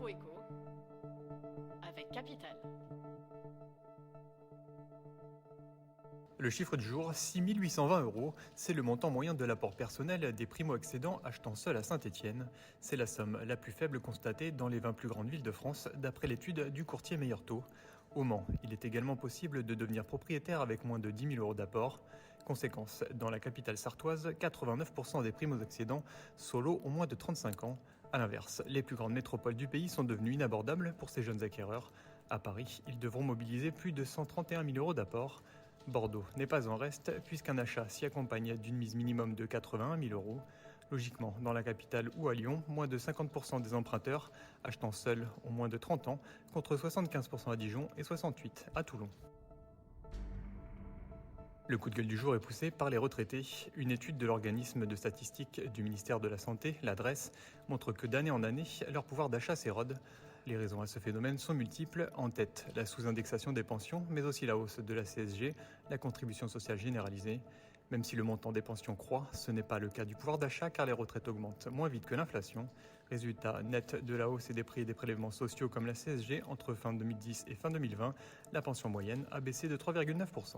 l'info éco avec Capital. Le chiffre du jour, 6 820 €, c'est le montant moyen de l'apport personnel des primo-accédants achetant seuls à Saint-Étienne. C'est la somme la plus faible constatée dans les 20 plus grandes villes de France, d'après l'étude du courtier Meilleur Taux. Au Mans, il est également possible de devenir propriétaire avec moins de 10 000 € d'apport. Conséquence, dans la capitale sartoise, 89% des primo-accédants solo ont moins de 35 ans. A l'inverse, les plus grandes métropoles du pays sont devenues inabordables pour ces jeunes acquéreurs. À Paris, ils devront mobiliser plus de 131 000 € d'apport. Bordeaux n'est pas en reste puisqu'un achat s'y accompagne d'une mise minimum de 81 000 €. Logiquement, dans la capitale ou à Lyon, moins de 50% des emprunteurs achetant seuls ont moins de 30 ans, contre 75% à Dijon et 68% à Toulon. Le coup de gueule du jour est poussé par les retraités. Une étude de l'organisme de statistique du ministère de la Santé, l'adresse, montre que d'année en année, leur pouvoir d'achat s'érode. Les raisons à ce phénomène sont multiples. En tête, la sous-indexation des pensions, mais aussi la hausse de la CSG, la contribution sociale généralisée. Même si le montant des pensions croît, ce n'est pas le cas du pouvoir d'achat car les retraites augmentent moins vite que l'inflation. Résultat net de la hausse des prix et des prélèvements sociaux comme la CSG, entre fin 2010 et fin 2020, la pension moyenne a baissé de 3,9%.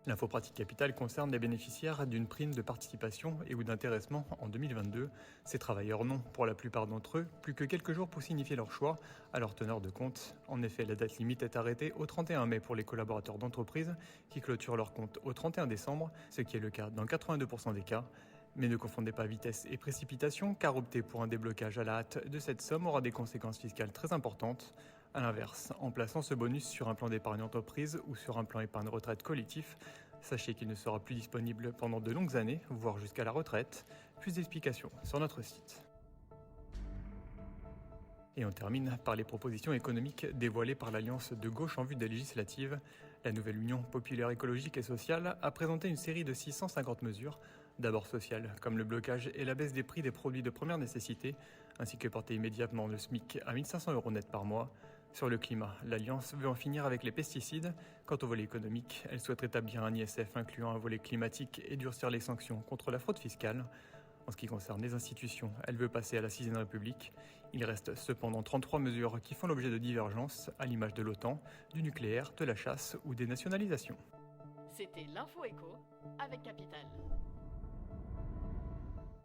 L'info pratique Capital concerne les bénéficiaires d'une prime de participation et ou d'intéressement en 2022. Ces travailleurs n'ont, pour la plupart d'entre eux, plus que quelques jours pour signifier leur choix à leur teneur de compte. En effet, la date limite est arrêtée au 31 mai pour les collaborateurs d'entreprise qui clôturent leur compte au 31 décembre, ce qui est le cas dans 82% des cas. Mais ne confondez pas vitesse et précipitation, car opter pour un déblocage à la hâte de cette somme aura des conséquences fiscales très importantes. A l'inverse, en plaçant ce bonus sur un plan d'épargne entreprise ou sur un plan épargne retraite collectif, sachez qu'il ne sera plus disponible pendant de longues années, voire jusqu'à la retraite. Plus d'explications sur notre site. Et on termine par les propositions économiques dévoilées par l'Alliance de gauche en vue des législatives. La nouvelle Union populaire écologique et sociale a présenté une série de 650 mesures, d'abord sociales, comme le blocage et la baisse des prix des produits de première nécessité, ainsi que porter immédiatement le SMIC à 1 500 € net par mois. Sur le climat, l'Alliance veut en finir avec les pesticides. Quant au volet économique, elle souhaite rétablir un ISF incluant un volet climatique et durcir les sanctions contre la fraude fiscale. En ce qui concerne les institutions, elle veut passer à la 6e République. Il reste cependant 33 mesures qui font l'objet de divergences, à l'image de l'OTAN, du nucléaire, de la chasse ou des nationalisations. C'était l'info éco avec Capital.